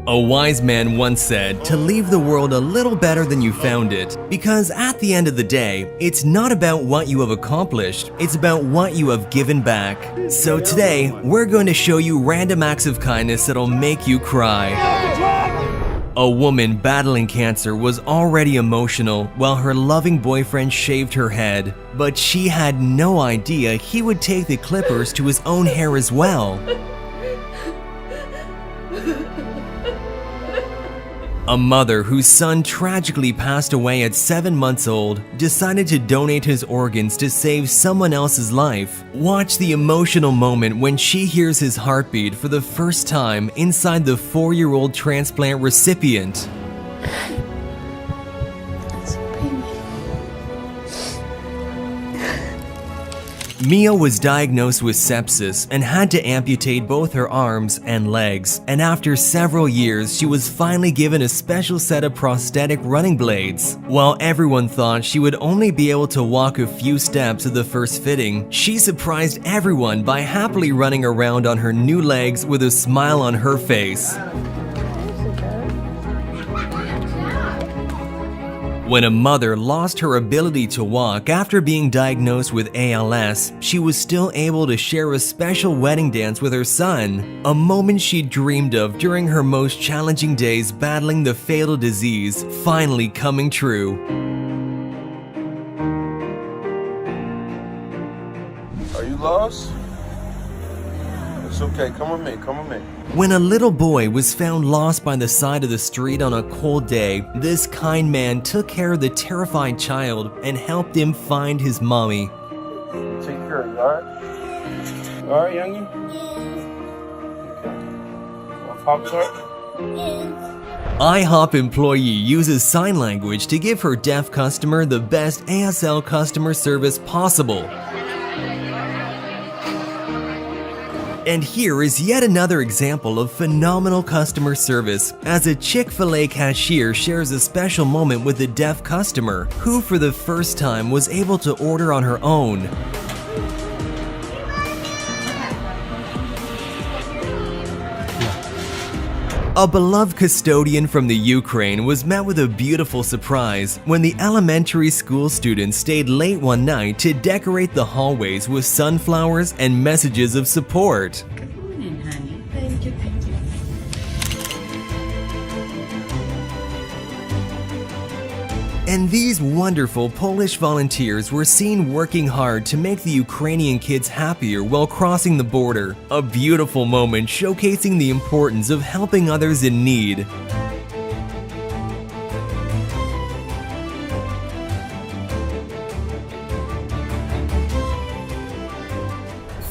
A wise man once said to leave the world a little better than you found it, because at the end of the day, it's not about what you have accomplished, it's about what you have given back. So today, we're going to show you random acts of kindness that'll make you cry. A woman battling cancer was already emotional while her loving boyfriend shaved her head, but she had no idea he would take the clippers to his own hair as well. A mother whose son tragically passed away at 7 months old decided to donate his organs to save someone else's life. Watch the emotional moment when she hears his heartbeat for the first time inside the 4-year-old transplant recipient. Mia was diagnosed with sepsis and had to amputate both her arms and legs, and after several years, she was finally given a special set of prosthetic running blades. While everyone thought she would only be able to walk a few steps at the first fitting, she surprised everyone by happily running around on her new legs with a smile on her face. When a mother lost her ability to walk after being diagnosed with ALS, she was still able to share a special wedding dance with her son, a moment she dreamed of during her most challenging days battling the fatal disease, finally coming true. Are you lost? It's okay, come with me, come with me. When a little boy was found lost by the side of the street on a cold day, this kind man took care of the terrified child and helped him find his mommy. Take care of you, alright? Alright, youngin? Okay. Want Pop-Tart? IHOP employee uses sign language to give her deaf customer the best ASL customer service possible. And here is yet another example of phenomenal customer service, as a Chick-fil-A cashier shares a special moment with a deaf customer, who for the first time was able to order on her own. A beloved custodian from the Ukraine was met with a beautiful surprise when the elementary school students stayed late one night to decorate the hallways with sunflowers and messages of support. Good morning, honey. Thank you, thank you. And these wonderful Polish volunteers were seen working hard to make the Ukrainian kids happier while crossing the border. A beautiful moment showcasing the importance of helping others in need.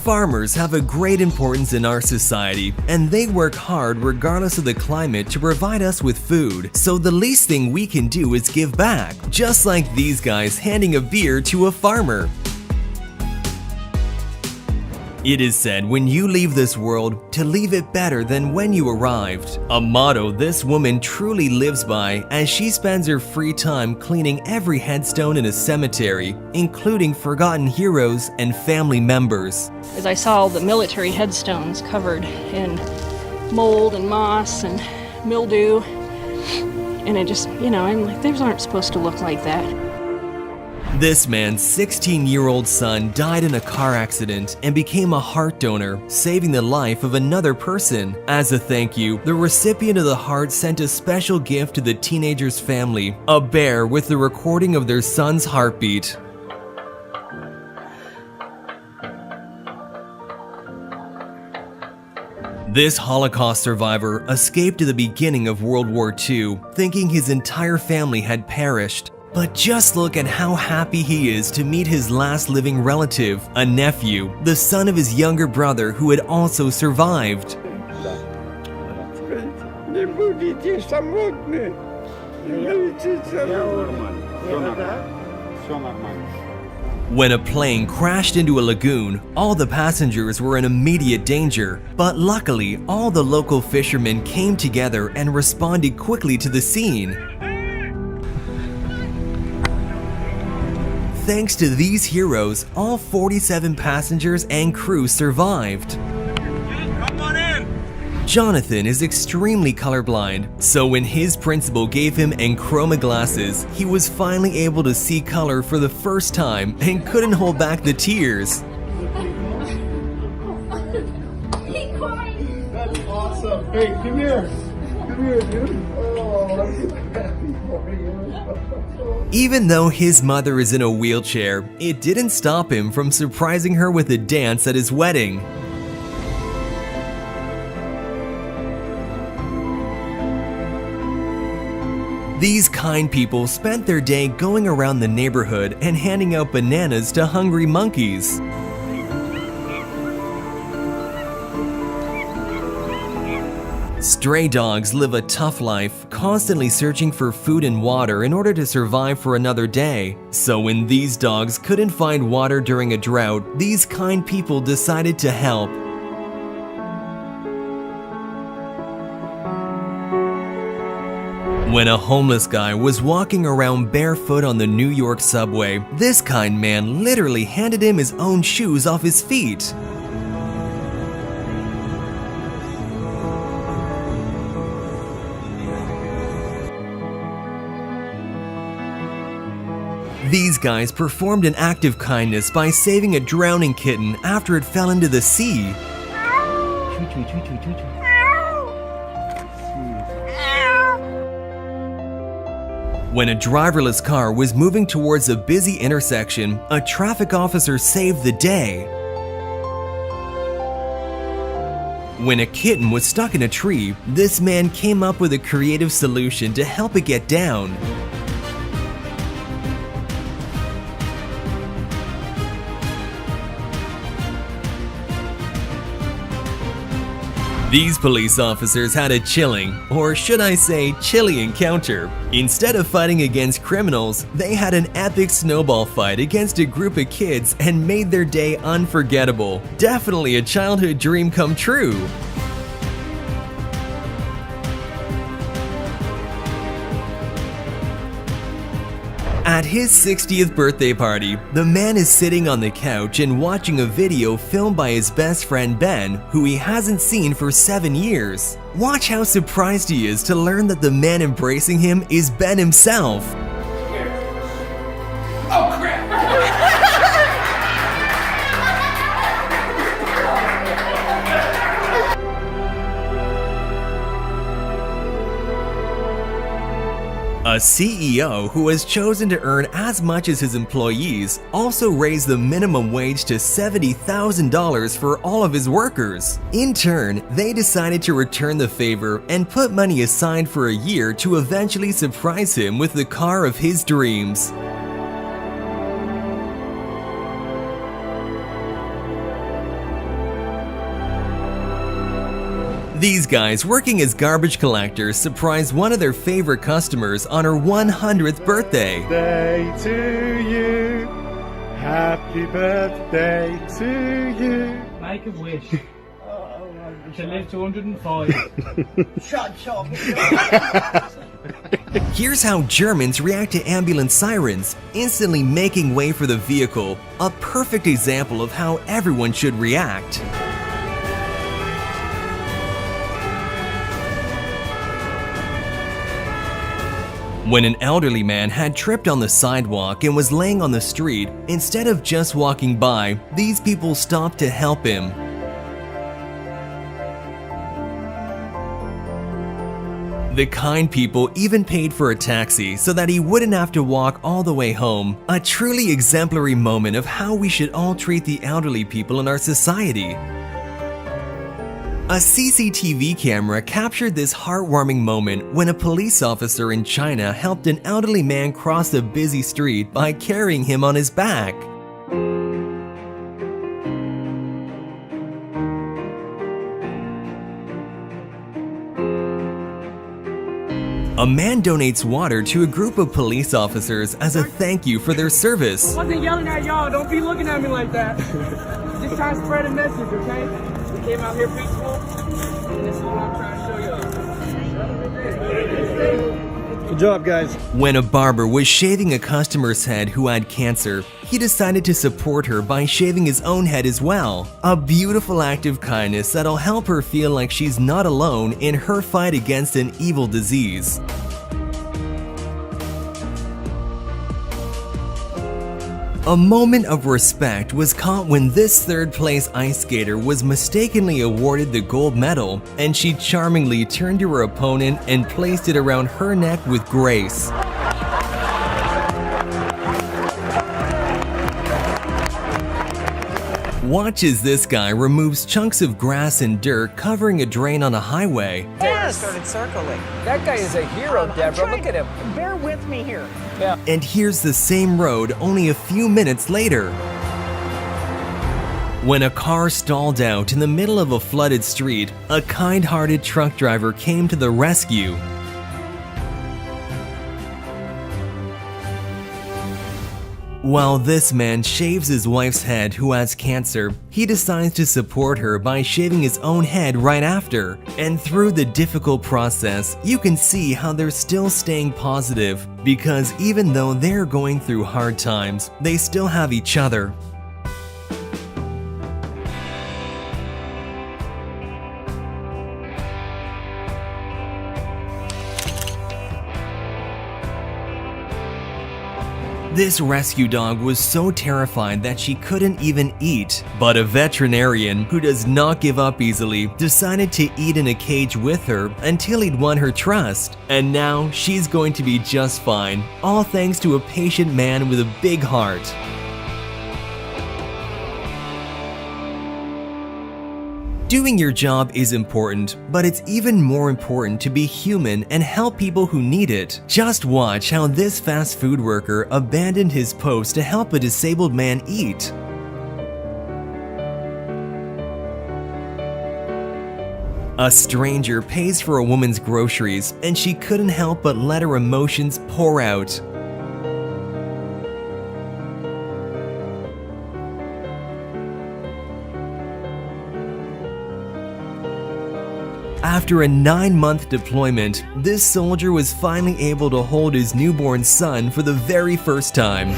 Farmers have a great importance in our society, and they work hard regardless of the climate to provide us with food, so the least thing we can do is give back, just like these guys handing a beer to a farmer. It is said when you leave this world, to leave it better than when you arrived. A motto this woman truly lives by, as she spends her free time cleaning every headstone in a cemetery, including forgotten heroes and family members. As I saw the military headstones covered in mold and moss and mildew, and it just, I'm like, those aren't supposed to look like that. This man's 16-year-old son died in a car accident and became a heart donor, saving the life of another person. As a thank you, the recipient of the heart sent a special gift to the teenager's family, a bear with the recording of their son's heartbeat. This Holocaust survivor escaped at the beginning of World War II, thinking his entire family had perished. But just look at how happy he is to meet his last living relative, a nephew, the son of his younger brother who had also survived. When a plane crashed into a lagoon, all the passengers were in immediate danger, but luckily all the local fishermen came together and responded quickly to the scene. Thanks to these heroes, all 47 passengers and crew survived. Come on in! Jonathan is extremely colorblind, so when his principal gave him Enchroma glasses, he was finally able to see color for the first time and couldn't hold back the tears. That's awesome. Hey, come here. Come here, dude. Oh, I'm so happy for you. Even though his mother is in a wheelchair, it didn't stop him from surprising her with a dance at his wedding. These kind people spent their day going around the neighborhood and handing out bananas to hungry monkeys. Stray dogs live a tough life, constantly searching for food and water in order to survive for another day. So when these dogs couldn't find water during a drought, these kind people decided to help. When a homeless guy was walking around barefoot on the New York subway, this kind man literally handed him his own shoes off his feet. These guys performed an act of kindness by saving a drowning kitten after it fell into the sea. When a driverless car was moving towards a busy intersection, a traffic officer saved the day. When a kitten was stuck in a tree, this man came up with a creative solution to help it get down. These police officers had a chilling, or should I say chilly encounter. Instead of fighting against criminals, they had an epic snowball fight against a group of kids and made their day unforgettable. Definitely a childhood dream come true. At his 60th birthday party, the man is sitting on the couch and watching a video filmed by his best friend Ben, who he hasn't seen for 7 years. Watch how surprised he is to learn that the man embracing him is Ben himself. Oh, crap. A CEO who has chosen to earn as much as his employees also raised the minimum wage to $70,000 for all of his workers. In turn, they decided to return the favor and put money aside for a year to eventually surprise him with the car of his dreams. These guys working as garbage collectors surprised one of their favorite customers on her 100th birthday. Birthday to you. Happy birthday to you. Make a wish to live to 105. Here's how Germans react to ambulance sirens, instantly making way for the vehicle. A perfect example of how everyone should react. When an elderly man had tripped on the sidewalk and was laying on the street, instead of just walking by, these people stopped to help him. The kind people even paid for a taxi so that he wouldn't have to walk all the way home. A truly exemplary moment of how we should all treat the elderly people in our society. A CCTV camera captured this heartwarming moment when a police officer in China helped an elderly man cross a busy street by carrying him on his back. A man donates water to a group of police officers as a thank you for their service. I wasn't yelling at y'all. Don't be looking at me like that. Just trying to spread a message, okay? We came out here peaceful, and this is what I'm trying to show y'all. Good job, guys. When a barber was shaving a customer's head who had cancer, he decided to support her by shaving his own head as well. A beautiful act of kindness that'll help her feel like she's not alone in her fight against an evil disease. A moment of respect was caught when this third-place ice skater was mistakenly awarded the gold medal, and she charmingly turned to her opponent and placed it around her neck with grace. Watch as this guy removes chunks of grass and dirt covering a drain on a highway. Started circling. That guy is a hero, Deborah. Look at him. Bear with me here. And here's the same road only a few minutes later. When a car stalled out in the middle of a flooded street, a kind-hearted truck driver came to the rescue. While this man shaves his wife's head who has cancer, he decides to support her by shaving his own head right after. And through the difficult process, you can see how they're still staying positive, because even though they're going through hard times, they still have each other. This rescue dog was so terrified that she couldn't even eat, but a veterinarian who does not give up easily decided to eat in a cage with her until he'd won her trust. And now she's going to be just fine, all thanks to a patient man with a big heart. Doing your job is important, but it's even more important to be human and help people who need it. Just watch how this fast food worker abandoned his post to help a disabled man eat. A stranger pays for a woman's groceries, and she couldn't help but let her emotions pour out. After a 9-month deployment, this soldier was finally able to hold his newborn son for the very first time.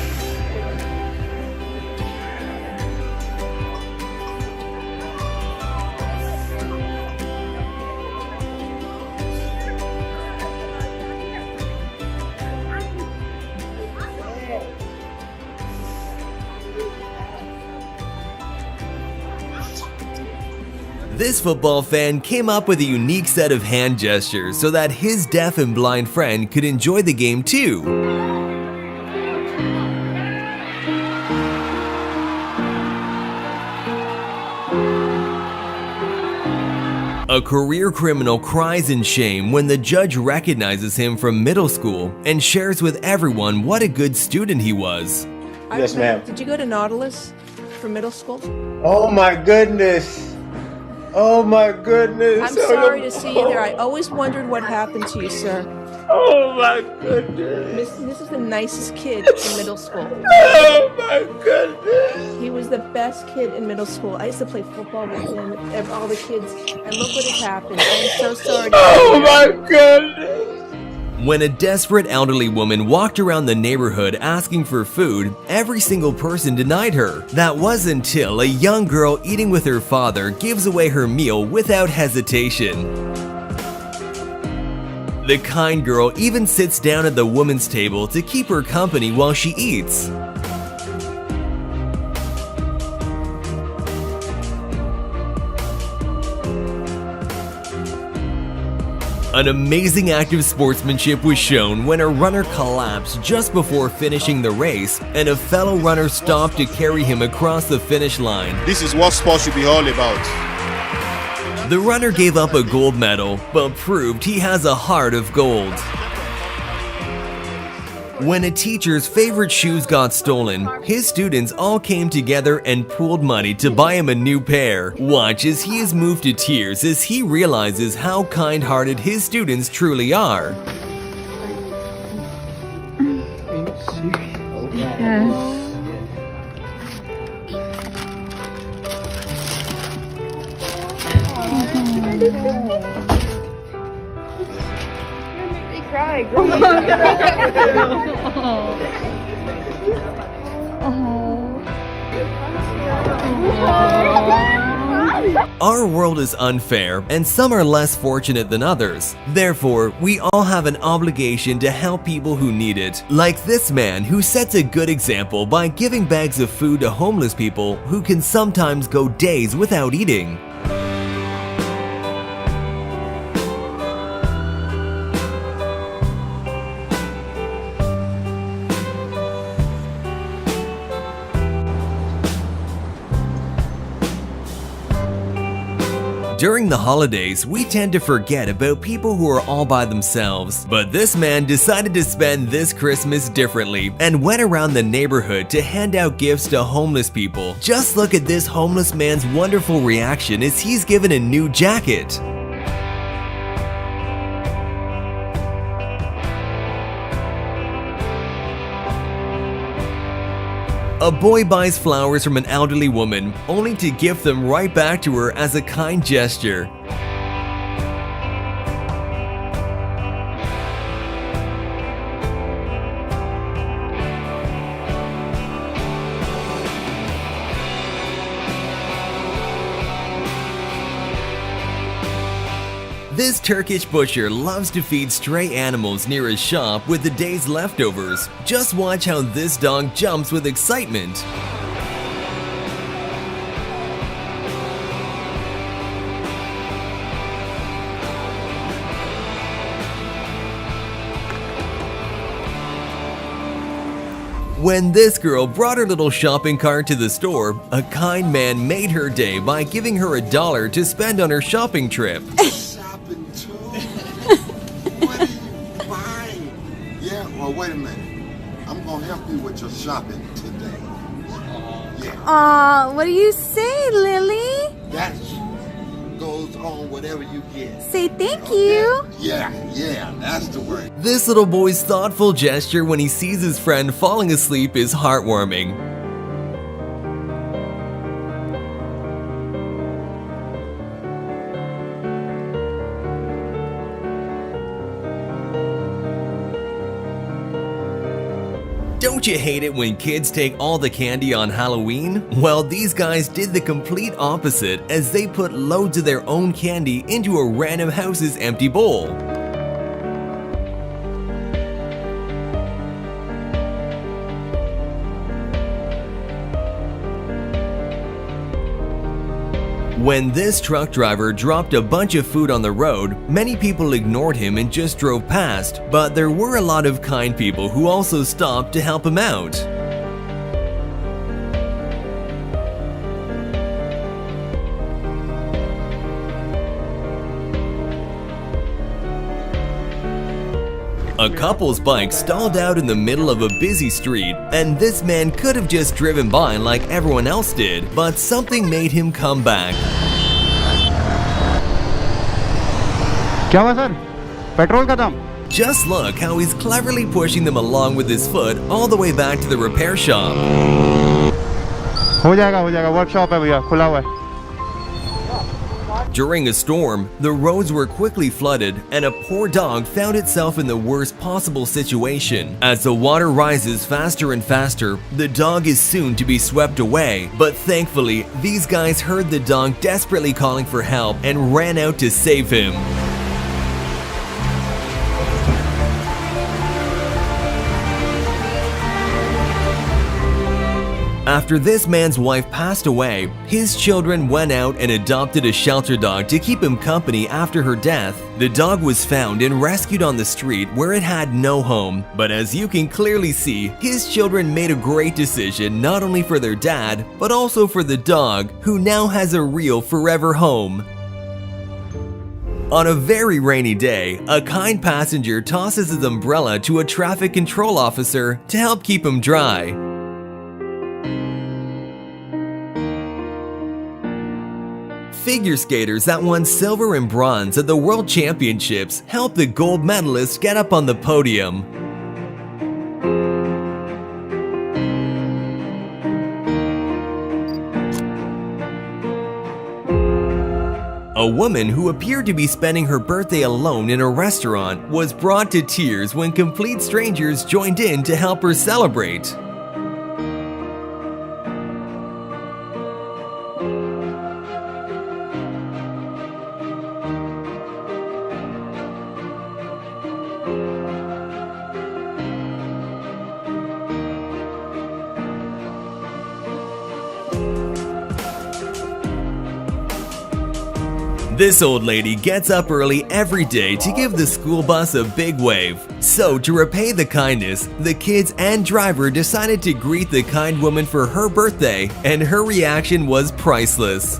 This football fan came up with a unique set of hand gestures so that his deaf and blind friend could enjoy the game too. A career criminal cries in shame when the judge recognizes him from middle school and shares with everyone what a good student he was. Yes, ma'am. Did you go to Nautilus for middle school? Oh my goodness. Oh my goodness. I'm sorry to see you there. I always wondered what happened to you, sir. Oh my goodness. This is the nicest kid in middle school. Oh my goodness. He was the best kid in middle school. I used to play football with him and all the kids. And look what has happened. I'm so sorry to see Oh you. my goodness. When a desperate elderly woman walked around the neighborhood asking for food, every single person denied her. That was until a young girl eating with her father gives away her meal without hesitation. The kind girl even sits down at the woman's table to keep her company while she eats. An amazing act of sportsmanship was shown when a runner collapsed just before finishing the race, and a fellow runner stopped to carry him across the finish line. This is what sports should be all about. The runner gave up a gold medal, but proved he has a heart of gold. When a teacher's favorite shoes got stolen, his students all came together and pooled money to buy him a new pair. Watch as he is moved to tears as he realizes how kind-hearted his students truly are. Cry, girl. Our world is unfair, and some are less fortunate than others. Therefore, we all have an obligation to help people who need it. Like this man who sets a good example by giving bags of food to homeless people who can sometimes go days without eating. During the holidays, we tend to forget about people who are all by themselves. But this man decided to spend this Christmas differently and went around the neighborhood to hand out gifts to homeless people. Just look at this homeless man's wonderful reaction as he's given a new jacket. A boy buys flowers from an elderly woman, only to gift them right back to her as a kind gesture. This Turkish butcher loves to feed stray animals near his shop with the day's leftovers. Just watch how this dog jumps with excitement. When this girl brought her little shopping cart to the store, a kind man made her day by giving her $1 to spend on her shopping trip. Shopping too? What are you buying? Yeah, well, wait a minute. I'm gonna help you with your shopping today. Yeah. Aw, what do you say, Lily? That goes on whatever you get. Say thank you. Yeah, that's the word. This little boy's thoughtful gesture when he sees his friend falling asleep is heartwarming. Don't you hate it when kids take all the candy on Halloween? Well, these guys did the complete opposite as they put loads of their own candy into a random house's empty bowl. When this truck driver dropped a bunch of food on the road, many people ignored him and just drove past, but there were a lot of kind people who also stopped to help him out. A couple's bike stalled out in the middle of a busy street, and this man could have just driven by like everyone else did, but something made him come back. क्या हुआ sir? Petrol का दाम? Just look how he's cleverly pushing them along with his foot all the way back to the repair shop. हो जाएगा workshop है भैया खुला हुआ है. During a storm, the roads were quickly flooded and a poor dog found itself in the worst possible situation. As the water rises faster and faster, the dog is soon to be swept away. But thankfully, these guys heard the dog desperately calling for help and ran out to save him. After this man's wife passed away, his children went out and adopted a shelter dog to keep him company after her death. The dog was found and rescued on the street where it had no home. But as you can clearly see, his children made a great decision not only for their dad, but also for the dog, who now has a real forever home. On a very rainy day, a kind passenger tosses his umbrella to a traffic control officer to help keep him dry. Figure skaters that won silver and bronze at the World Championships helped the gold medalists get up on the podium. A woman who appeared to be spending her birthday alone in a restaurant was brought to tears when complete strangers joined in to help her celebrate. This old lady gets up early every day to give the school bus a big wave. So, to repay the kindness, the kids and driver decided to greet the kind woman for her birthday, and her reaction was priceless.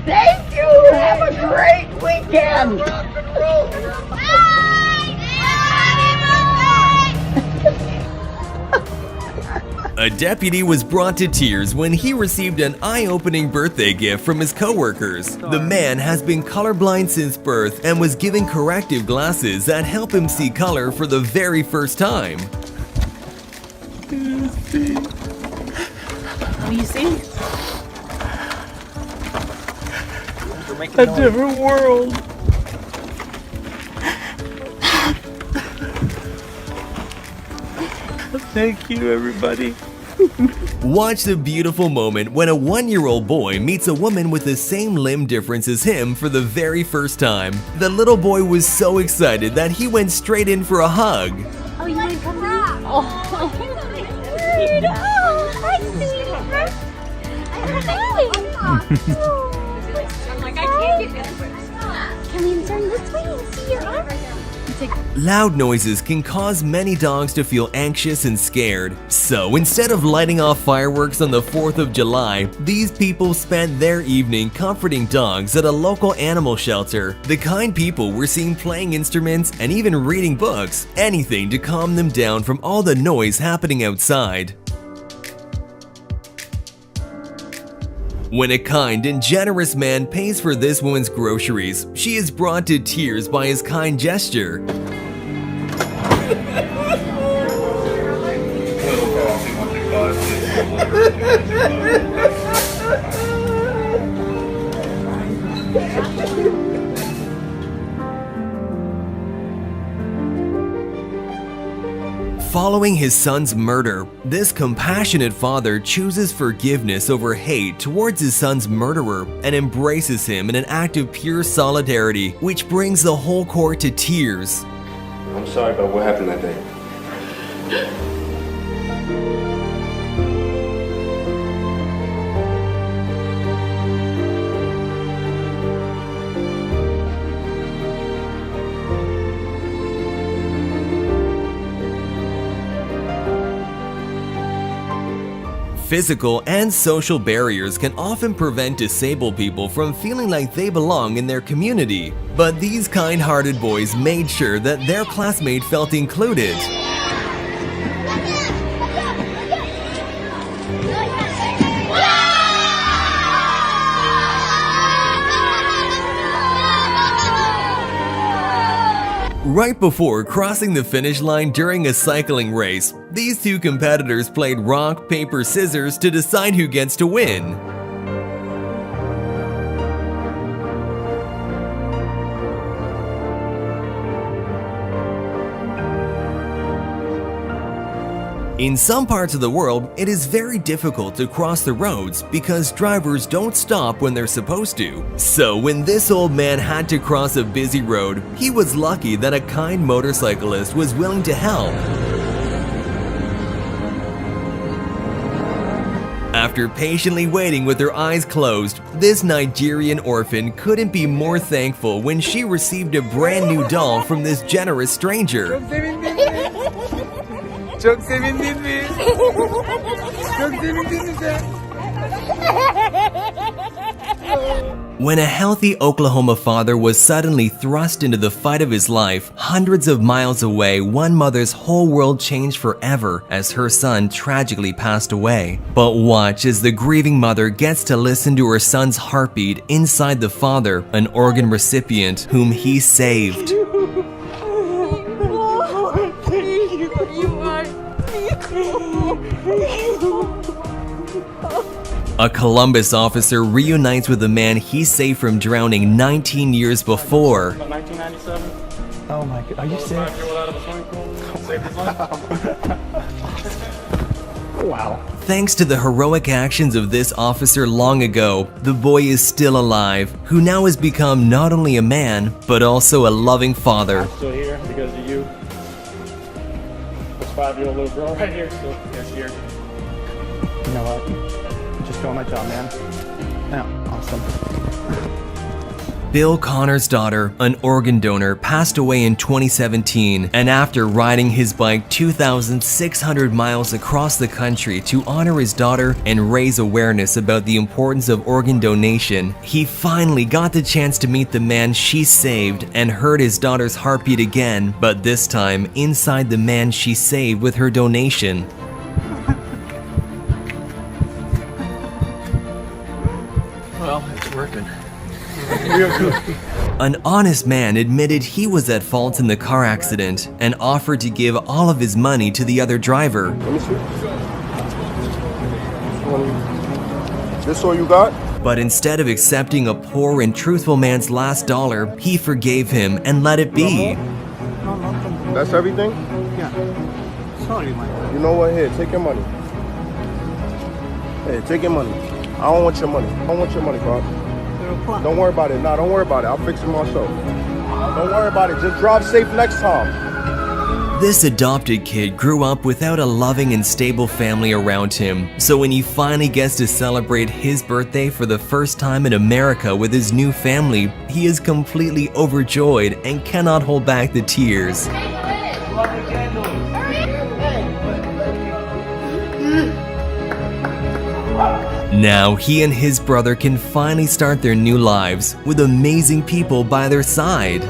Thank you! Have a great weekend! A deputy was brought to tears when he received an eye-opening birthday gift from his coworkers. The man has been colorblind since birth and was given corrective glasses that help him see color for the very first time. What do you see? A different world. Thank you, everybody. Watch the beautiful moment when a 1-year-old boy meets a woman with the same limb difference as him for the very first time. The little boy was so excited that he went straight in for a hug. Oh, you want to come back? Oh, weird. Oh, hi, sweetheart. I'm like, I can't get this. Can we turn this way and see your arm? Loud noises can cause many dogs to feel anxious and scared. So instead of lighting off fireworks on the 4th of July, these people spent their evening comforting dogs at a local animal shelter. The kind people were seen playing instruments and even reading books, anything to calm them down from all the noise happening outside. When a kind and generous man pays for this woman's groceries, she is brought to tears by his kind gesture. Following his son's murder, this compassionate father chooses forgiveness over hate towards his son's murderer and embraces him in an act of pure solidarity, which brings the whole court to tears. I'm sorry about what happened that day. Physical and social barriers can often prevent disabled people from feeling like they belong in their community. But these kind-hearted boys made sure that their classmate felt included. Right before crossing the finish line during a cycling race, these two competitors played rock, paper, scissors to decide who gets to win. In some parts of the world, it is very difficult to cross the roads because drivers don't stop when they're supposed to. So when this old man had to cross a busy road, he was lucky that a kind motorcyclist was willing to help. After patiently waiting with her eyes closed, this Nigerian orphan couldn't be more thankful when she received a brand new doll from this generous stranger. Çok sevindin mi? Çok sevindin mi sen? When a healthy Oklahoma father was suddenly thrust into the fight of his life, hundreds of miles away, one mother's whole world changed forever as her son tragically passed away. But watch as the grieving mother gets to listen to her son's heartbeat inside the father, an organ recipient whom he saved. A Columbus officer reunites with a man he saved from drowning 19 years before. 1997. Oh my god, are you serious? 5-year-old out of a swimming pool. Saved his life. Wow. Thanks to the heroic actions of this officer long ago, the boy is still alive, who now has become not only a man, but also a loving father. I'm still here because of you. This 5-year-old little girl right here still is here. You know what? Just doing my job, man. Yeah, awesome. Bill Connor's daughter, an organ donor, passed away in 2017, and after riding his bike 2,600 miles across the country to honor his daughter and raise awareness about the importance of organ donation, he finally got the chance to meet the man she saved and heard his daughter's heartbeat again, but this time inside the man she saved with her donation. Well, it's working. An honest man admitted he was at fault in the car accident and offered to give all of his money to the other driver. Let me see. This all you got? But instead of accepting a poor and truthful man's last dollar, he forgave him and let it be. That's everything? Yeah. Sorry, man. You know what? Here, take your money. Hey, take your money. I don't want your money. I don't want your money, Bob. Don't worry about it. No, don't worry about it. I'll fix it myself. Don't worry about it. Just drive safe next time. This adopted kid grew up without a loving and stable family around him, so when he finally gets to celebrate his birthday for the first time in America with his new family, he is completely overjoyed and cannot hold back the tears. Now he and his brother can finally start their new lives with amazing people by their side.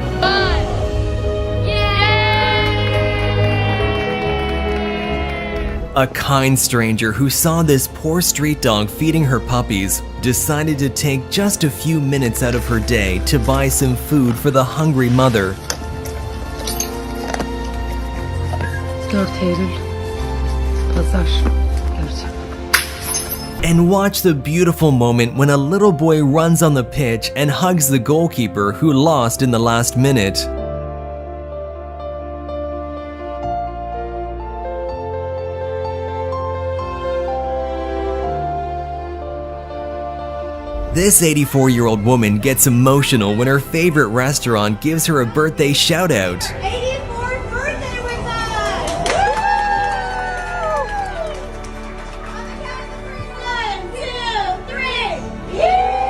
A kind stranger who saw this poor street dog feeding her puppies decided to take just a few minutes out of her day to buy some food for the hungry mother. And watch the beautiful moment when a little boy runs on the pitch and hugs the goalkeeper who lost in the last minute. This 84-year-old woman gets emotional when her favorite restaurant gives her a birthday shout-out. 84th birthday with us! On the count of 3, 1, 2, 3! Yeah!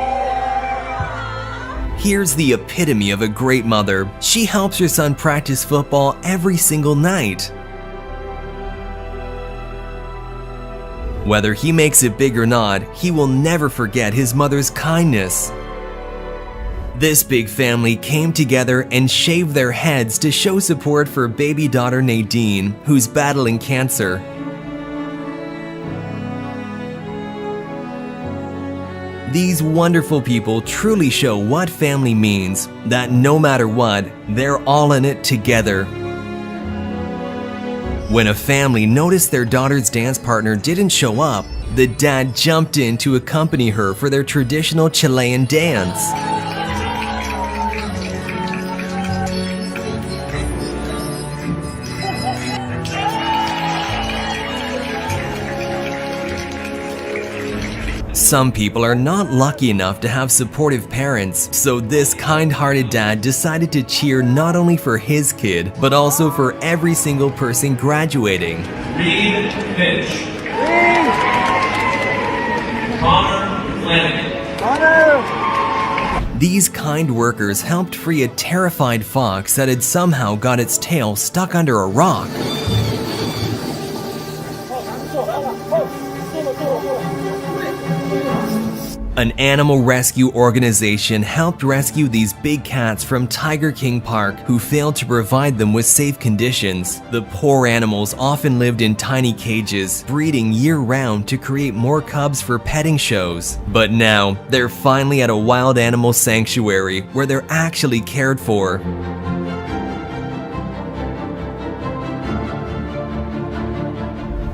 Here's the epitome of a great mother. She helps her son practice football every single night. Whether he makes it big or not, he will never forget his mother's kindness. This big family came together and shaved their heads to show support for baby daughter Nadine, who's battling cancer. These wonderful people truly show what family means, that no matter what, they're all in it together. When a family noticed their daughter's dance partner didn't show up, the dad jumped in to accompany her for their traditional Chilean dance. Some people are not lucky enough to have supportive parents, so this kind-hearted dad decided to cheer not only for his kid, but also for every single person graduating. Reed Finch. Connor Flanagan. Connor! These kind workers helped free a terrified fox that had somehow got its tail stuck under a rock. An animal rescue organization helped rescue these big cats from Tiger King Park who failed to provide them with safe conditions. The poor animals often lived in tiny cages, breeding year-round to create more cubs for petting shows. But now, they're finally at a wild animal sanctuary where they're actually cared for.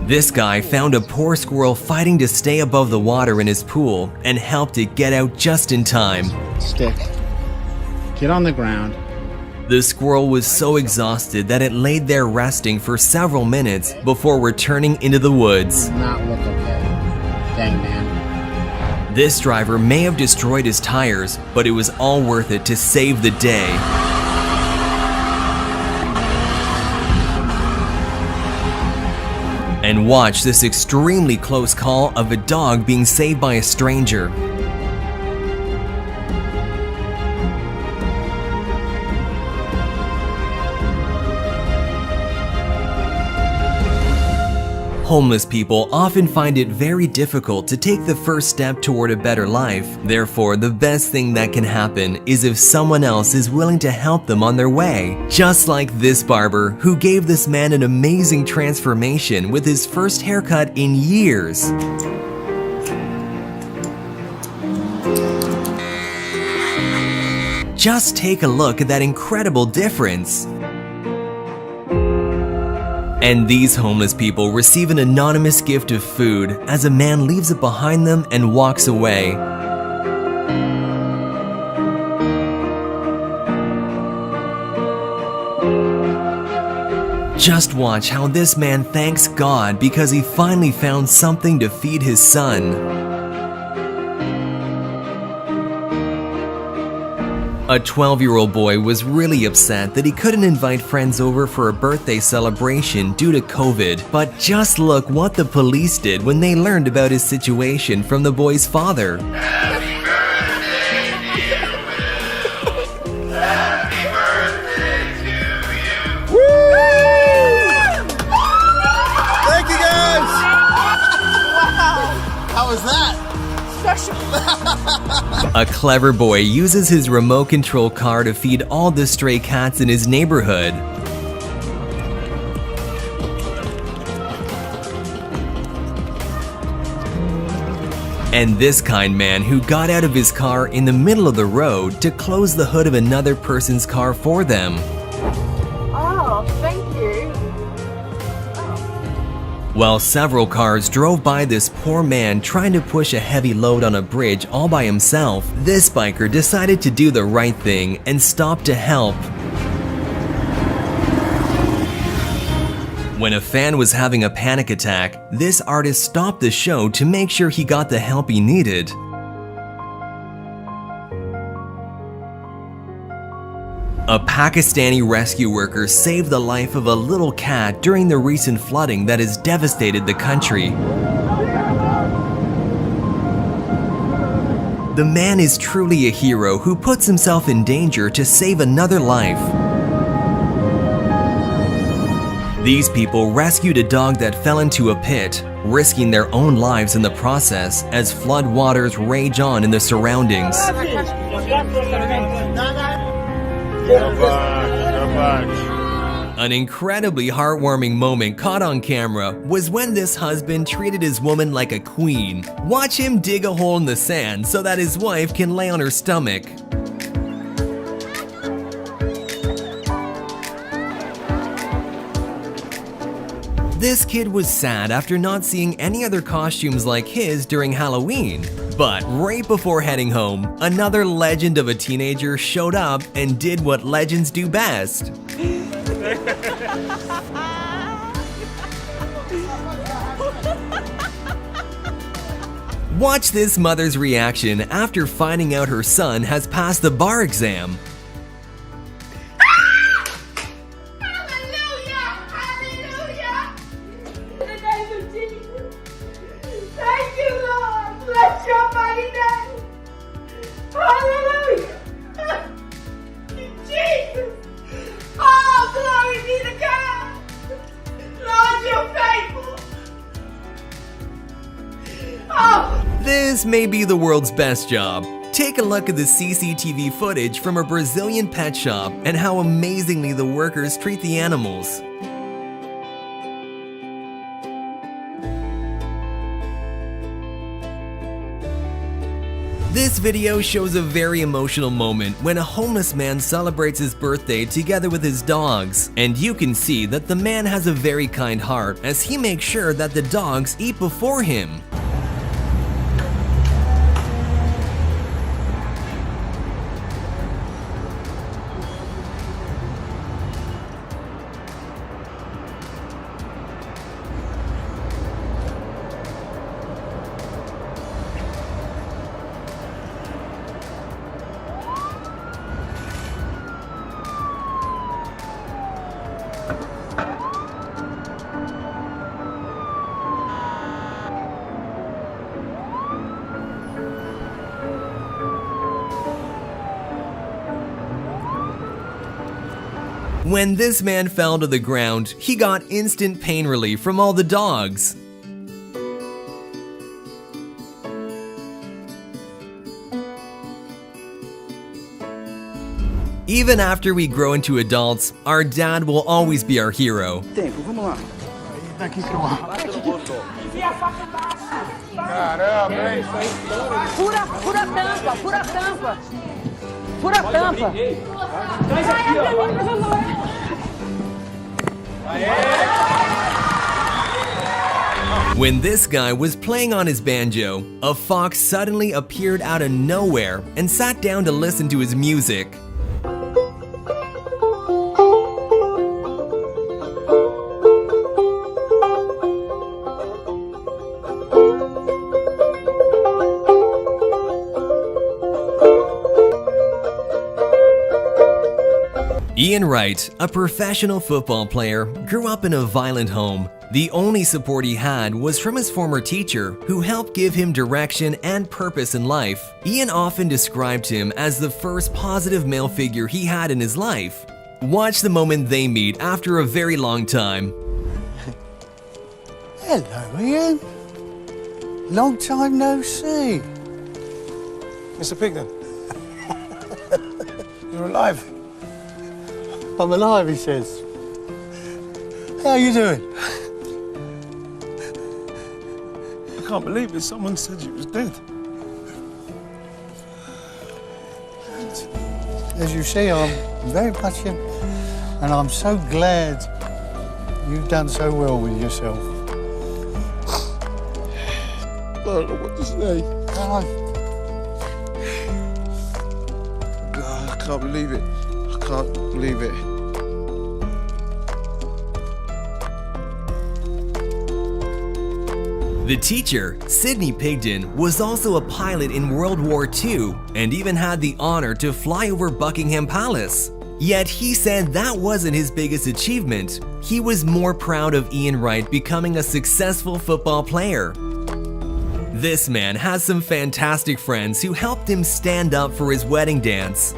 This guy found a poor squirrel fighting to stay above the water in his pool and helped it get out just in time. Stick. Get on the ground. The squirrel was so exhausted that it laid there resting for several minutes before returning into the woods. Not look okay. Dang, man. This driver may have destroyed his tires, but it was all worth it to save the day. And watch this extremely close call of a dog being saved by a stranger. Homeless people often find it very difficult to take the first step toward a better life. Therefore, the best thing that can happen is if someone else is willing to help them on their way. Just like this barber, who gave this man an amazing transformation with his first haircut in years. Just take a look at that incredible difference. And these homeless people receive an anonymous gift of food as a man leaves it behind them and walks away. Just watch how this man thanks God because he finally found something to feed his son. A 12-year-old boy was really upset that he couldn't invite friends over for a birthday celebration due to COVID. But just look what the police did when they learned about his situation from the boy's father. Thank you guys! How was that? A clever boy uses his remote control car to feed all the stray cats in his neighborhood. And this kind man who got out of his car in the middle of the road to close the hood of another person's car for them. Oh, thank you. While several cars drove by this poor man trying to push a heavy load on a bridge all by himself, this biker decided to do the right thing and stop to help. When a fan was having a panic attack, this artist stopped the show to make sure he got the help he needed. A Pakistani rescue worker saved the life of a little cat during the recent flooding that has devastated the country. The man is truly a hero who puts himself in danger to save another life. These people rescued a dog that fell into a pit, risking their own lives in the process as flood waters rage on in the surroundings. An incredibly heartwarming moment caught on camera was when this husband treated his woman like a queen. Watch him dig a hole in the sand so that his wife can lay on her stomach. This kid was sad after not seeing any other costumes like his during Halloween. But right before heading home, another legend of a teenager showed up and did what legends do best. Watch this mother's reaction after finding out her son has passed the bar exam. This may be the world's best job. Take a look at the CCTV footage from a Brazilian pet shop and how amazingly the workers treat the animals. This video shows a very emotional moment when a homeless man celebrates his birthday together with his dogs. And you can see that the man has a very kind heart as he makes sure that the dogs eat before him. When this man fell to the ground, he got instant pain relief from all the dogs. Even after we grow into adults, our dad will always be our hero. Tempo, vamos lá. Daqui que eu Caramba, hein? Fura a tampa, fura a tampa. Fura a tampa. When this guy was playing on his banjo, a fox suddenly appeared out of nowhere and sat down to listen to his music. Ian Wright, a professional football player, grew up in a violent home. The only support he had was from his former teacher, who helped give him direction and purpose in life. Ian often described him as the first positive male figure he had in his life. Watch the moment they meet after a very long time. Hello, Ian. Long time no see. Mr. Pigden. You're alive. I'm alive, he says. How are you doing? I can't believe it. Someone said you was dead. As you see, I'm very much in, and I'm so glad you've done so well with yourself. I don't know what to say. I can't believe it. I can't believe it. The teacher, Sidney Pigden, was also a pilot in World War II and even had the honor to fly over Buckingham Palace. Yet he said that wasn't his biggest achievement. He was more proud of Ian Wright becoming a successful football player. This man has some fantastic friends who helped him stand up for his wedding dance.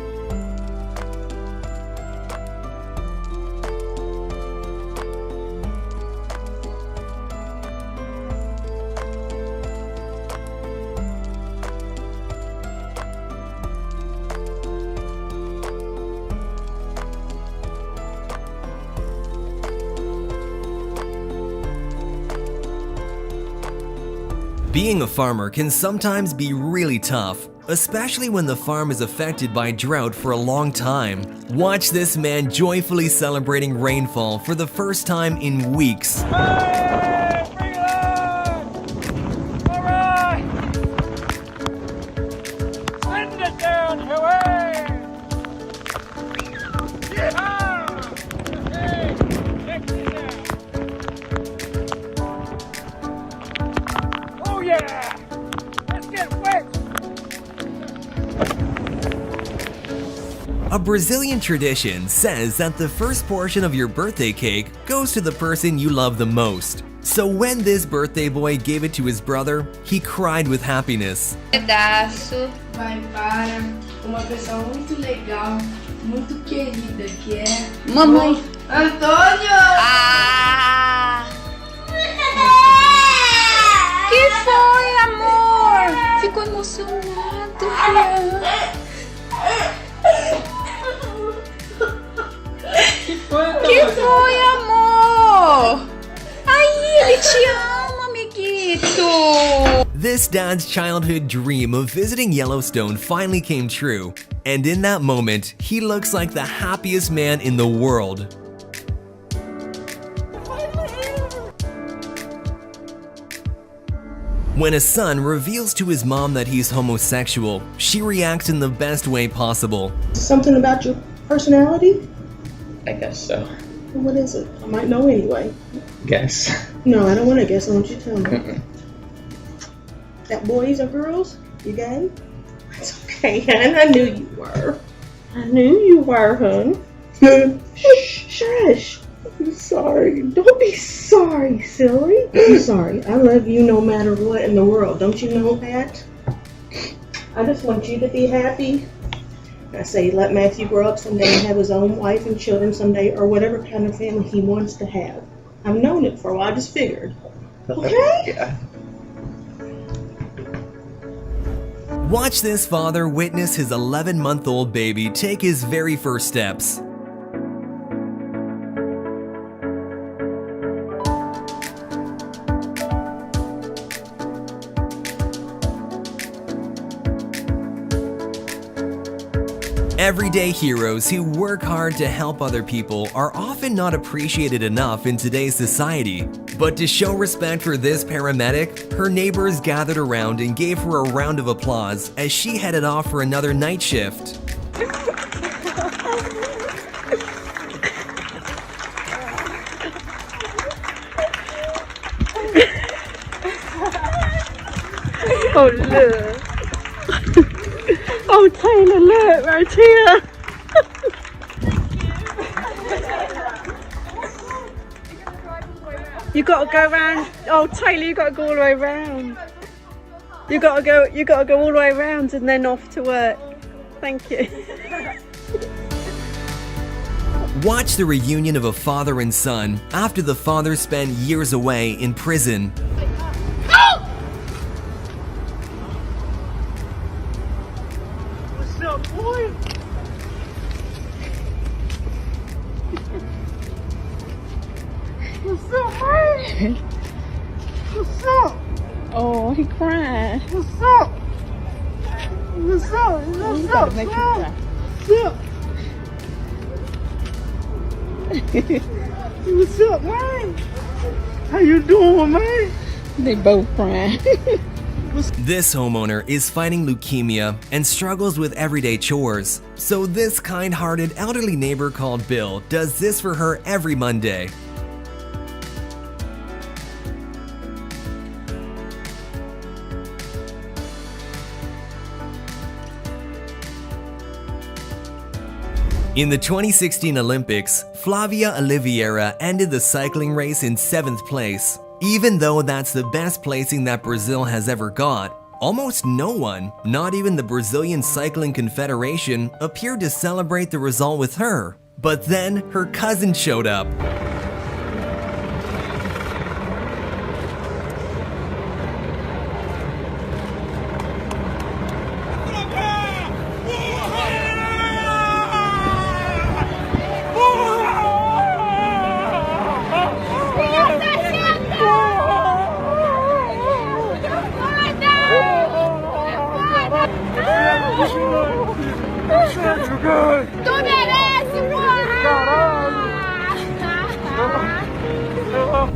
Being a farmer can sometimes be really tough, especially when the farm is affected by drought for a long time. Watch this man joyfully celebrating rainfall for the first time in weeks. Hey, bring it on! All right! Send it down, away! Yeah! Hey, next it down. Oh yeah! Let's get wet! A Brazilian tradition says that the first portion of your birthday cake goes to the person you love the most. So when this birthday boy gave it to his brother, he cried with happiness. Pedaço vai para uma pessoa muito legal, muito querida, que é mamãe. Antônio! Ah! Que foi, amor? Ficou emocionado, filha. Que foi, amor? Ai, ele te ama, amiguito. This dad's childhood dream of visiting Yellowstone finally came true, and in that moment, he looks like the happiest man in the world. When a son reveals to his mom that he's homosexual, she reacts in the best way possible. Something about your personality? I guess so. What is it? I might know anyway. Guess. No, I don't want to guess. I want you to tell me. That boys or girls? You gay? It's okay, hon. I knew you were. I knew you were, hon. Shh, shush. I'm sorry. Don't be sorry, silly. I'm sorry. I love you no matter what in the world. Don't you know that? I just want you to be happy. I say, let Matthew grow up someday and have his own wife and children someday, or whatever kind of family he wants to have. I've known it for a while, I just figured. Okay? Yeah. Watch this father witness his 11-month-old baby take his very first steps. Everyday heroes who work hard to help other people are often not appreciated enough in today's society. But to show respect for this paramedic, her neighbors gathered around and gave her a round of applause as she headed off for another night shift. Oh, look. Oh, Taylor, look, right here. You gotta go around. Oh, Taylor, you gotta go all the way around. You gotta go all the way around and then off to work. Thank you. Watch the reunion of a father and son after the father spent years away in prison. What's up, boy? What's up, man? What's up? Oh, he cried. What's up? What's up? What's up, man? What's up, man? How you doing, man? They both crying. This homeowner is fighting leukemia and struggles with everyday chores. So this kind-hearted elderly neighbor called Bill does this for her every Monday. In the 2016 Olympics, Flavia Oliveira ended the cycling race in 7th place. Even though that's the best placing that Brazil has ever got, almost no one, not even the Brazilian Cycling Confederation, appeared to celebrate the result with her. But then her cousin showed up.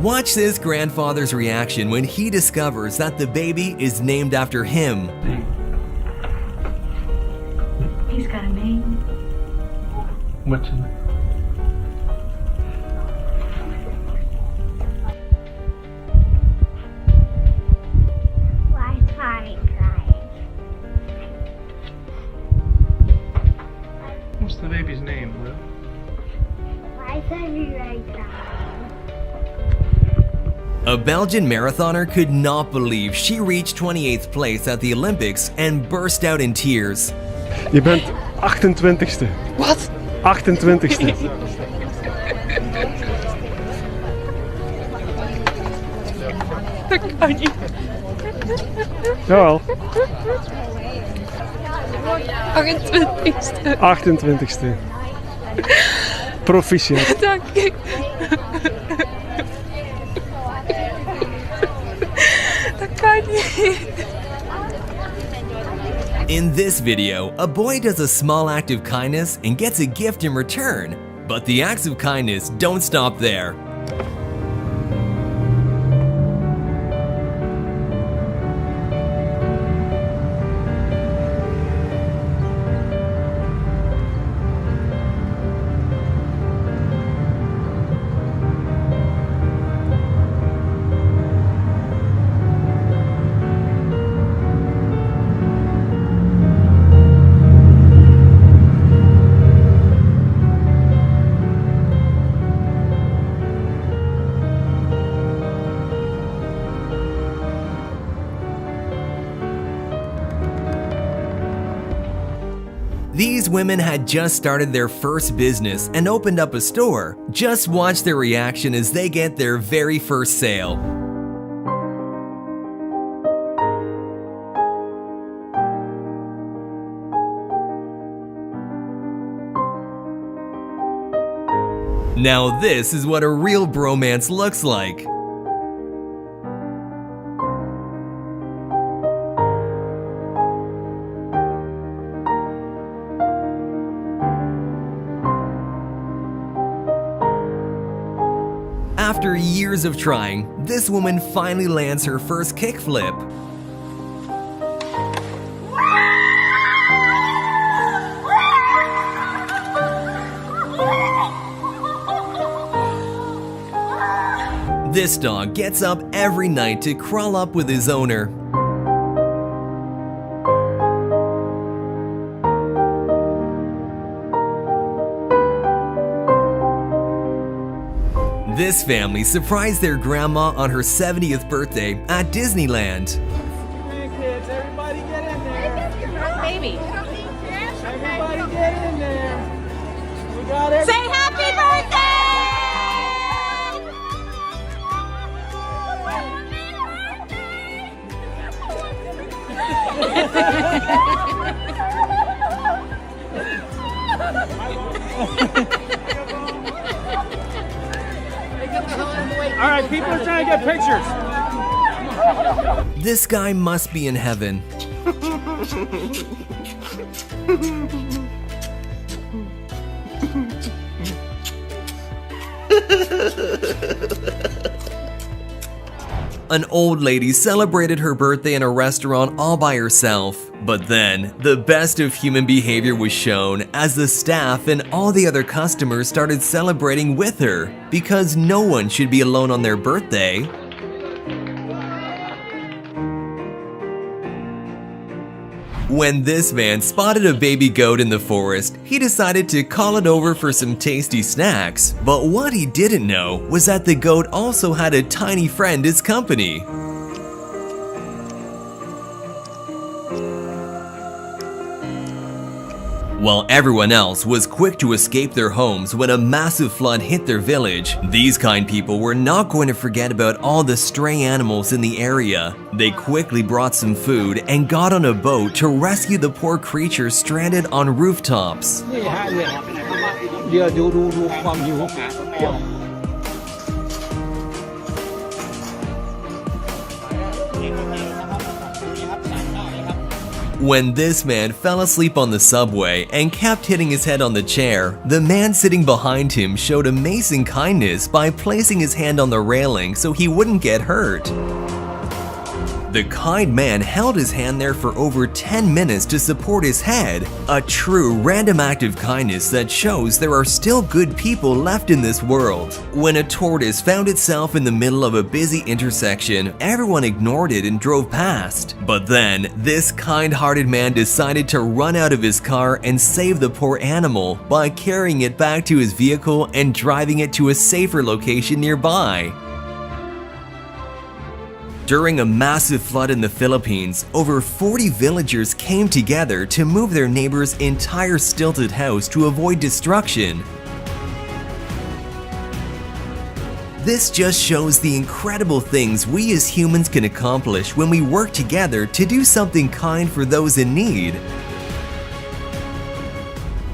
Watch this grandfather's reaction when he discovers that the baby is named after him. He's got a name. What's his name? Why is Mommy crying? What's the baby's name, Will? Why is everybody crying? A Belgian marathoner could not believe she reached 28th place at the Olympics and burst out in tears. Je bent 28ste. Wat? 28ste. Dat kan niet. Jawel. 28ste. 28ste. Proficiat. Dank je. Dat kan niet. In this video, a boy does a small act of kindness and gets a gift in return. But the acts of kindness don't stop there. These women had just started their first business and opened up a store. Just watch their reaction as they get their very first sale. Now this is what a real bromance looks like. After years of trying, this woman finally lands her first kickflip. This dog gets up every night to crawl up with his owner. This family surprised their grandma on her 70th birthday at Disneyland. Hey kids, everybody get in there. Baby. Everybody get in there. We got it. Say happy birthday! All right, people are trying to get pictures. This guy must be in heaven. An old lady celebrated her birthday in a restaurant all by herself. But then, the best of human behavior was shown as the staff and all the other customers started celebrating with her, because no one should be alone on their birthday. When this man spotted a baby goat in the forest, he decided to call it over for some tasty snacks. But what he didn't know was that the goat also had a tiny friend as company. While everyone else was quick to escape their homes when a massive flood hit their village, these kind people were not going to forget about all the stray animals in the area. They quickly brought some food and got on a boat to rescue the poor creatures stranded on rooftops. When this man fell asleep on the subway and kept hitting his head on the chair, the man sitting behind him showed amazing kindness by placing his hand on the railing so he wouldn't get hurt. The kind man held his hand there for over 10 minutes to support his head, a true random act of kindness that shows there are still good people left in this world. When a tortoise found itself in the middle of a busy intersection, everyone ignored it and drove past. But then, this kind-hearted man decided to run out of his car and save the poor animal by carrying it back to his vehicle and driving it to a safer location nearby. During a massive flood in the Philippines, over 40 villagers came together to move their neighbor's entire stilted house to avoid destruction. This just shows the incredible things we as humans can accomplish when we work together to do something kind for those in need.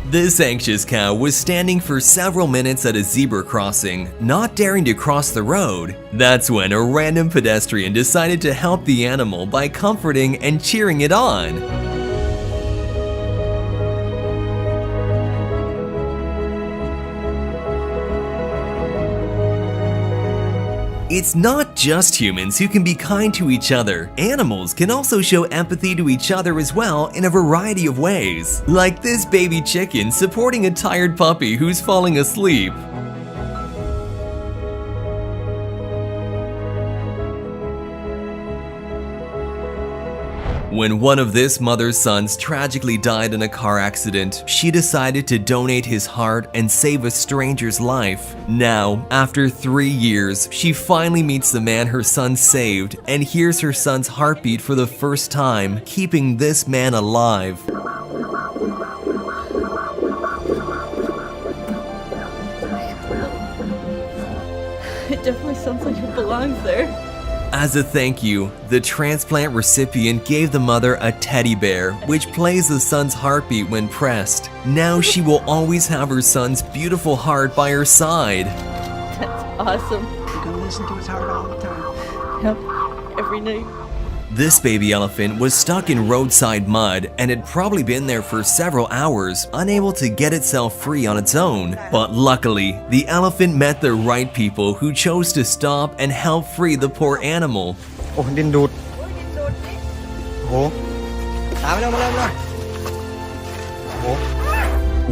This anxious cow was standing for several minutes at a zebra crossing, not daring to cross the road. That's when a random pedestrian decided to help the animal by comforting and cheering it on. It's not just humans who can be kind to each other. Animals can also show empathy to each other as well in a variety of ways. Like this baby chicken supporting a tired puppy who's falling asleep. When one of this mother's sons tragically died in a car accident, she decided to donate his heart and save a stranger's life. Now, after 3 years, she finally meets the man her son saved and hears her son's heartbeat for the first time, keeping this man alive. definitely sounds like it belongs there. As a thank you, the transplant recipient gave the mother a teddy bear, which plays the son's heartbeat when pressed. Now she will always have her son's beautiful heart by her side. That's awesome. You're gonna listen to his heart all the time. Yep, every night. This baby elephant was stuck in roadside mud and had probably been there for several hours, unable to get itself free on its own. But luckily, the elephant met the right people who chose to stop and help free the poor animal. โอ้ดินดูดโอ้ตามไปเร็วมาเร็วมาโอ้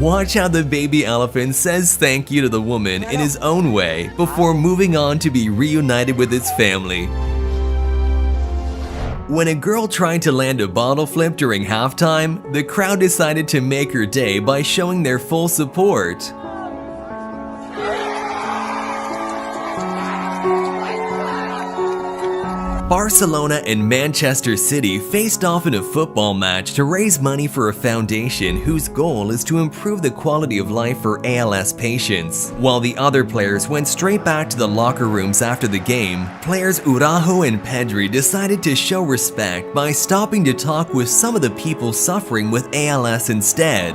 Watch how the baby elephant says thank you to the woman in his own way before moving on to be reunited with its family. When a girl tried to land a bottle flip during halftime, the crowd decided to make her day by showing their full support. Barcelona and Manchester City faced off in a football match to raise money for a foundation whose goal is to improve the quality of life for ALS patients. While the other players went straight back to the locker rooms after the game, players Araujo and Pedri decided to show respect by stopping to talk with some of the people suffering with ALS instead.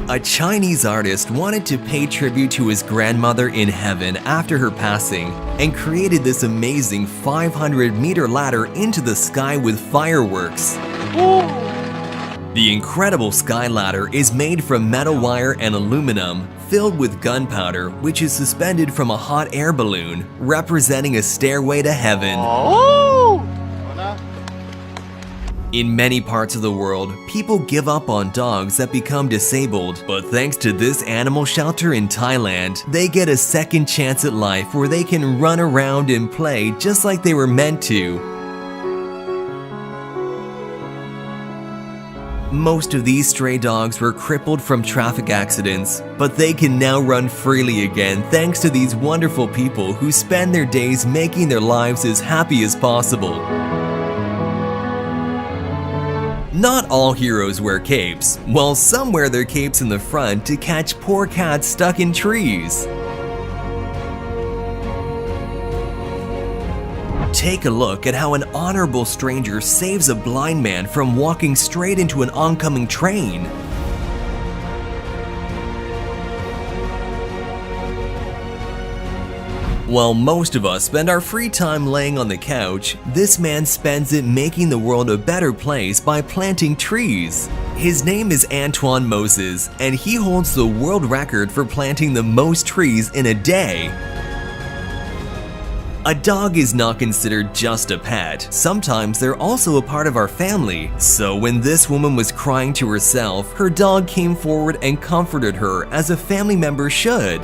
A Chinese artist wanted to pay tribute to his grandmother in heaven after her passing and created this amazing 500-meter ladder into the sky with fireworks. The incredible sky ladder is made from metal wire and aluminum, filled with gunpowder, which is suspended from a hot air balloon, representing a stairway to heaven. In many parts of the world, people give up on dogs that become disabled, but thanks to this animal shelter in Thailand, they get a second chance at life where they can run around and play just like they were meant to. Most of these stray dogs were crippled from traffic accidents, but they can now run freely again thanks to these wonderful people who spend their days making their lives as happy as possible. Not all heroes wear capes, while some wear their capes in the front to catch poor cats stuck in trees. Take a look at how an honorable stranger saves a blind man from walking straight into an oncoming train. While most of us spend our free time laying on the couch, this man spends it making the world a better place by planting trees. His name is Antoine Moses, and he holds the world record for planting the most trees in a day. A dog is not considered just a pet. Sometimes they're also a part of our family. So when this woman was crying to herself, her dog came forward and comforted her as a family member should.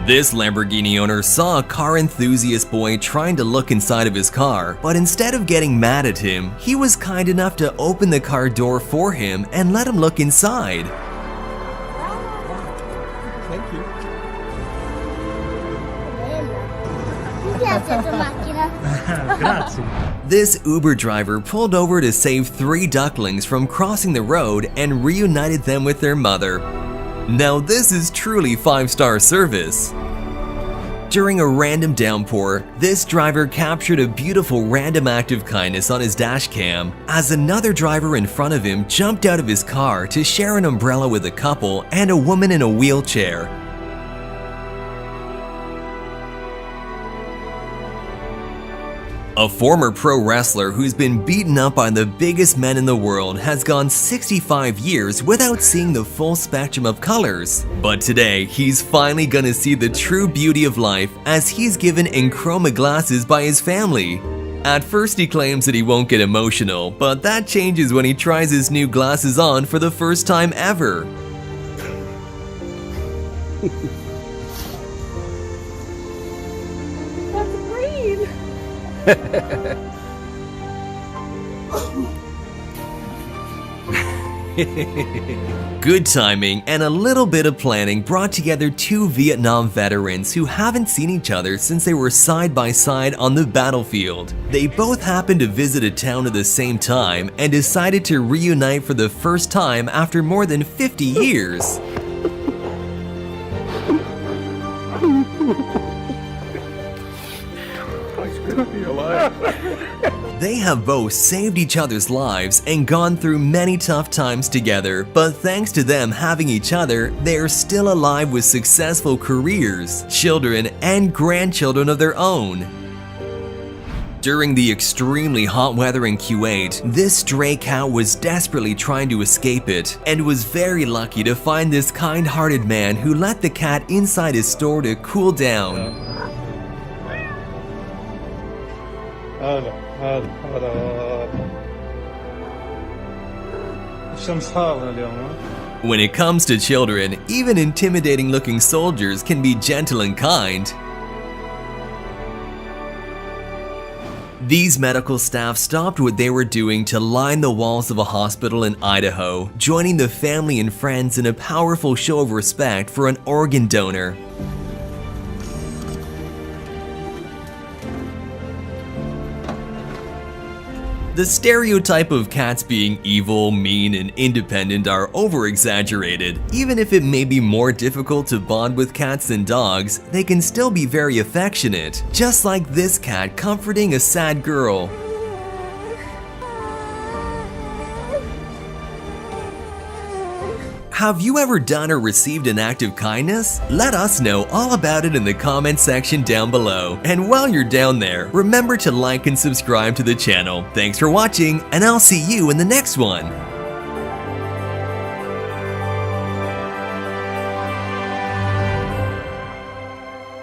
This Lamborghini owner saw a car enthusiast boy trying to look inside of his car, but instead of getting mad at him, he was kind enough to open the car door for him and let him look inside. Thank you. Grazie. This Uber driver pulled over to save 3 ducklings from crossing the road and reunited them with their mother. Now this is truly 5-star service. During a random downpour, this driver captured a beautiful random act of kindness on his dash cam as another driver in front of him jumped out of his car to share an umbrella with a couple and a woman in a wheelchair. A former pro wrestler who's been beaten up by the biggest men in the world has gone 65 years without seeing the full spectrum of colors. But today, he's finally gonna see the true beauty of life as he's given Enchroma glasses by his family. At first he claims that he won't get emotional, but that changes when he tries his new glasses on for the first time ever. Good timing and a little bit of planning brought together two Vietnam veterans who haven't seen each other since they were side by side on the battlefield. They both happened to visit a town at the same time and decided to reunite for the first time after more than 50 years. They have both saved each other's lives and gone through many tough times together, but thanks to them having each other, they are still alive with successful careers, children, and grandchildren of their own. During the extremely hot weather in Kuwait, this stray cat was desperately trying to escape it, and was very lucky to find this kind-hearted man who let the cat inside his store to cool down. When it comes to children, even intimidating looking soldiers can be gentle and kind. These medical staff stopped what they were doing to line the walls of a hospital in Idaho, joining the family and friends in a powerful show of respect for an organ donor. The stereotype of cats being evil, mean, and independent are over-exaggerated. Even if it may be more difficult to bond with cats than dogs, they can still be very affectionate, just like this cat comforting a sad girl. Have you ever done or received an act of kindness? Let us know all about it in the comment section down below. And while you're down there, remember to like and subscribe to the channel. Thanks for watching, and I'll see you in the next one.